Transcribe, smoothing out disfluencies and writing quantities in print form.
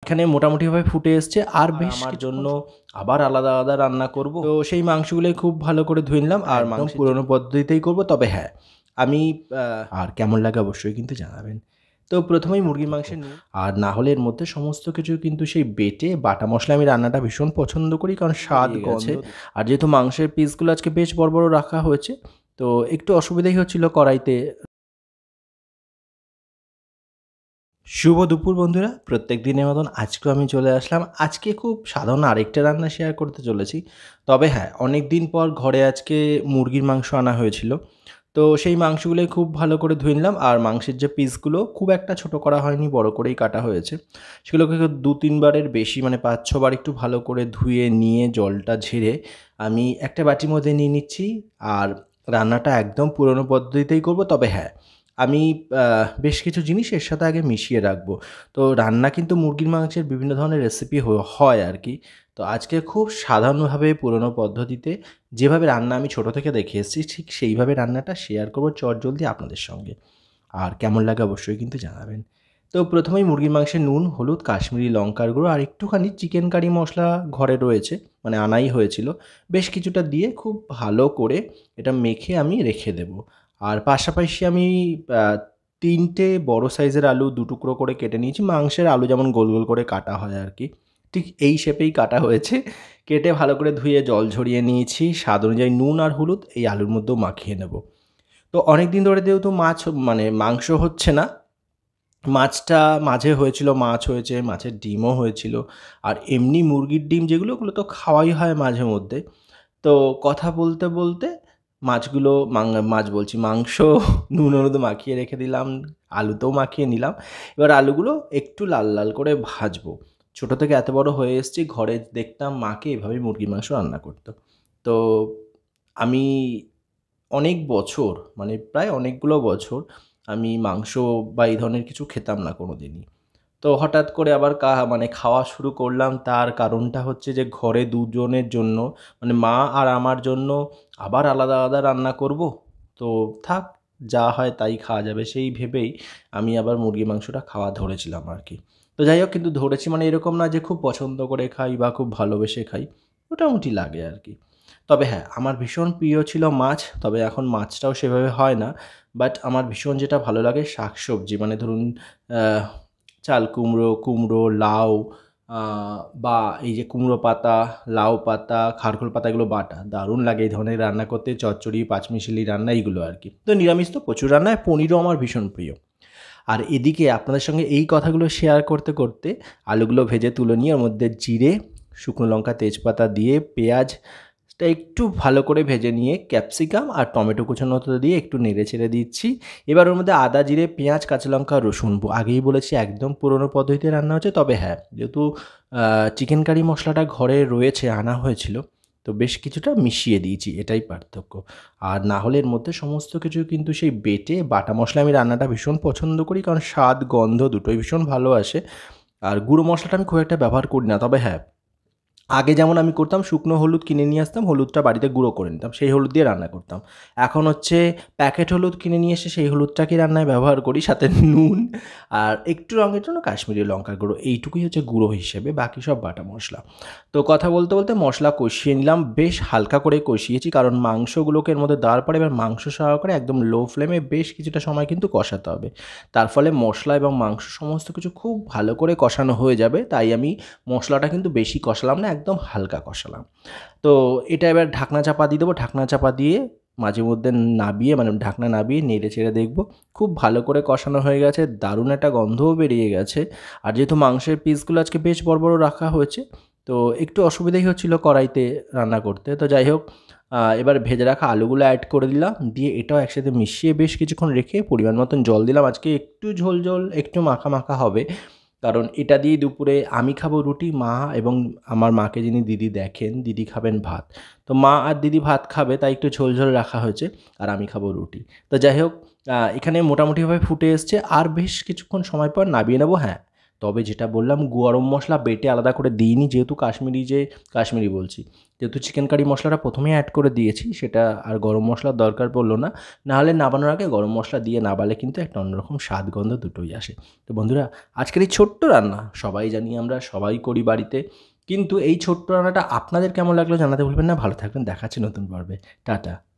এখানে মোটামুটিভাবে ফুটে এসছে। আর বেশ আমার জন্য আবার আলাদা আলাদা রান্না করব। তো সেই মাংসগুলোই খুব ভালো করে ধুয়ে নিলাম। আর মাংস পুরনো পদ্ধতিতেই করব। তবে হ্যাঁ, আমি আর কেমন লাগে অবশ্যই কিন্তু জানাবেন। তো প্রথমেই মুরগির মাংসের আর না হলে এর মধ্যে সমস্ত কিছু কিন্তু সেই বেটে বাটা মশলা আমি রান্নাটা ভীষণ পছন্দ করি, কারণ স্বাদ গন্ধ। আর যেহেতু মাংসের পিসগুলো আজকে বেশ বড় বড় রাখা হয়েছে, তো একটু অসুবিধাই হচ্ছিল কড়াইতে। শুভ দুপুর বন্ধুরা, প্রত্যেক দিনের মতন আজকেও আমি চলে আসলাম। আজকে খুব সাধারণ আরেকটা রান্না শেয়ার করতে চলেছি। তবে হ্যাঁ, অনেক দিন পর ঘরে আজকে মুরগির মাংস আনা হয়েছিল। তো সেই মাংসগুলোই খুব ভালো করে ধুয়ে নিলাম। আর মাংসের যে পিসগুলো খুব একটা ছোট করা হয়নি, বড় করেই কাটা হয়েছে। সেগুলোকে ২-৩ বারের বেশি, মানে ৫-৬ বার একটু ভালো করে ধুয়ে নিয়ে জলটা ঝেড়ে আমি একটা বাটির মধ্যে নিয়ে নিচ্ছি। আর রান্নাটা একদম পুরনো পদ্ধতিতেই করব। তবে হ্যাঁ, আমি বেশ কিছু জিনিস এর সাথে আগে মিশিয়ে রাখবো। তো রান্না কিন্তু মুরগির মাংসের বিভিন্ন ধরনের রেসিপি হয় আর কি। তো আজকে খুব সাধারণভাবে পুরনো পদ্ধতিতে যেভাবে রান্না আমি ছোটো থেকে দেখে এসেছি, ঠিক সেইভাবে রান্নাটা শেয়ার করবো চটজলদি আপনাদের সঙ্গে। আর কেমন লাগে অবশ্যই কিন্তু জানাবেন। তো প্রথমেই মুরগির মাংসে নুন, হলুদ, কাশ্মীরি লঙ্কার গুঁড়ো আর একটুখানি চিকেন কারি মশলা ঘরে রয়েছে, মানে আনাই হয়েছিল। বেশ কিছুটা দিয়ে খুব ভালো করে এটা মেখে আমি রেখে দেবো। আর পাশাপাশি আমি ৩টে বড় সাইজের আলু ২ টুকরো করে কেটে নিয়েছি। মাংসের আলু যেমন গোল গোল করে কাটা হয় আর কি, ঠিক এই শেপেই কাটা হয়েছে। কেটে ভালো করে ধুয়ে জল ঝরিয়ে নিয়েছি। স্বাদ অনুযায়ী নুন আর হলুদ এই আলুর মধ্যেও মাখিয়ে নেব। তো অনেক দিন ধরে যেহেতু মাংস হচ্ছে না, মাছটা মাঝে হয়েছিল, মাছ হয়েছে, মাছের ডিমও হয়েছিল। আর এমনি মুরগির ডিম যেগুলো, ওগুলো তো খাওয়াই হয় মাঝে মধ্যে। তো কথা বলতে বলতে মাছগুলো মাছ বলছি, মাংস নুন হলুদ মাখিয়ে রেখে দিলাম, আলুতেও মাখিয়ে নিলাম। এবার আলুগুলো একটু লাল লাল করে ভাজবো। ছোটো থেকে এত বড় হয়ে এসেছি, ঘরে দেখতাম মাকে এভাবেই মুরগির মাংস রান্না করতো। তো আমি অনেক বছর, মানে প্রায় অনেকগুলো বছর আমি মাংস বা এই ধরনের কিছু খেতাম না কোনো দিনই। তো হঠাৎ করে আবার খাওয়া শুরু করলাম। তার কারণটা হচ্ছে যে ঘরে দুজনের জন্য, মানে মা আর আমার জন্য আবার আলাদা আলাদা রান্না করব। তো থাক, যা হয় তাই খাওয়া যাবে সেই ভেবেই আমি আবার মুরগির মাংসটা খাওয়া ধরেছিলাম আর কি। তো যাই হোক, কিন্তু ধরেছি মানে এরকম না যে খুব পছন্দ করে খাই বা খুব ভালোবেসে খাই, মোটামুটি লাগে আর কি। তবে হ্যাঁ, আমার ভীষণ প্রিয় ছিল মাছ। তবে এখন মাছটাও সেভাবে হয় না। বাট আমার ভীষণ যেটা ভালো লাগে শাকসবজি, মানে ধরুন চাল কুমড়ো, কুমড়ো, লাউ, আ বা এই যে কুমড়ো পাতা, লাউ পাতা, খারকোল পাতা, এগুলো বাটা দারুণ লাগে এই ধরনের রান্না করতে। চচ্চড়ি, পাঁচমিশালি রান্না এইগুলো আর কি। তো নিরামিষ তো প্রচুর রান্না হয়, পনিরও আমার ভীষণ প্রিয়। আর এদিকে আপনাদের সঙ্গে এই কথাগুলো শেয়ার করতে করতে আলুগুলো ভেজে তুলে নিয়ে ওর মধ্যে জিরে, শুকনো লঙ্কা, তেজপাতা দিয়ে পেঁয়াজটা একটু ভালো করে ভেজে নিয়ে ক্যাপসিকাম আর টমেটো কুচানো দিয়ে একটু নেড়ে চেড়ে দিচ্ছি। এবার ওর মধ্যে আদা, জিরে, পেঁয়াজ, কাঁচা লঙ্কা, রসুন, আগেই বলেছি একদম পুরনো পদ্ধতিতে রান্না হচ্ছে। তবে হ্যাঁ, যেহেতু চিকেন কারি মশলাটা ঘরে রয়েছে, আনা হয়েছিল, তো বেশ কিছুটা মিশিয়ে দিয়েছি, এটাই পার্থক্য। আর না হলে এর মধ্যে সমস্ত কিছু কিন্তু সেই বেটে বাটা মশলা আমি রান্নাটা ভীষণ পছন্দ করি, কারণ স্বাদ গন্ধ দুটোই ভীষণ ভালো আসে। আর গুঁড়ো মশলাটা আমি খুব একটা ব্যবহার করি না। তবে হ্যাঁ, আগে যেমন আমি করতাম, শুকনো হলুদ কিনে নিয়ে আসতাম, হলুদটা বাড়িতে গুঁড়ো করে নিতাম, সেই হলুদ দিয়ে রান্না করতাম। এখন হচ্ছে প্যাকেট হলুদ কিনে নিয়ে এসে সেই হলুদটাকে রান্নায় ব্যবহার করি, সাথে নুন আর একটু রঙের জন্য কাশ্মীরি লঙ্কার গুঁড়ো, এইটুকুই হচ্ছে গুঁড়ো হিসেবে, বাকি সব বাটা মশলা। তো কথা বলতে বলতে মশলা কষিয়ে নিলাম, বেশ হালকা করে কষিয়েছি, কারণ মাংসগুলোকে এর মধ্যে দেওয়ার পরে এবার মাংস সহকারে একদম লো ফ্লেমে বেশ কিছুটা সময় কিন্তু কষাতে হবে। তার ফলে মশলা এবং মাংস সমস্ত কিছু খুব ভালো করে কষানো হয়ে যাবে। তাই আমি মশলাটা কিন্তু বেশি কষালাম না, একদম হালকা কষালাম। তো এটা এবার ঢাকনা চাপা দিয়ে দেবো। ঢাকনা চাপা দিয়ে মাঝে মধ্যে নাবিয়ে, মানে ঢাকনা নাবিয়ে নেড়ে চেড়ে দেখবো খুব ভালো করে কষানো হয়ে গেছে, দারুণ একটা গন্ধও বেরিয়ে গেছে। আর যেহেতু মাংসের পিসগুলো আজকে বেশ বড় বড় রাখা হয়েছে, তো একটু অসুবিধাই হচ্ছিল কড়াইতে রান্না করতে। তো যাই হোক, এবার ভেজে রাখা আলুগুলো অ্যাড করে দিলাম, দিয়ে এটাও একসাথে মিশিয়ে বেশ কিছুক্ষণ রেখে পরিমাণ মতন জল দিলাম। আজকে একটু ঝোল ঝোল, একটু মাখা মাখা হবে, কারণ এটা দিয়ে দুপুরে আমি খাবো রুটি, মা এবং আমার মাকে যিনি দিদি দেখেন, দিদি খাবেন ভাত। তো মা আর দিদি ভাত খাবে, তাই একটু ঝোল ঝোল রাখা হয়েছে, আর আমি খাবো রুটি। তো যাই হোক, এখানে মোটামুটিভাবে ফুটে এসছে। আর বেশ কিছুক্ষণ সময় পর নামিয়ে নেবো। হ্যাঁ, তবে যেটা বললাম গরম মশলা বেটে আলাদা করে দিইনি, যেহেতু কাশ্মীরি বলছি, যেহেতু চিকেন কারি মশলাটা প্রথমেই অ্যাড করে দিয়েছি, সেটা আর গরম মশলার দরকার পড়লো না। নাহলে নামানোর আগে গরম মশলা দিয়ে নাবালে কিন্তু একটা অন্যরকম স্বাদ গন্ধ দুটোই আসে। তো বন্ধুরা, আজকের এই ছোট্ট রান্না সবাই জানি, আমরা সবাই করি বাড়িতে, কিন্তু এই ছোট্ট রান্নাটা আপনাদের কেমন লাগলো জানাতে ভুলবেন না। ভালো থাকবেন, দেখা হচ্ছে নতুন পর্বে। টাটা।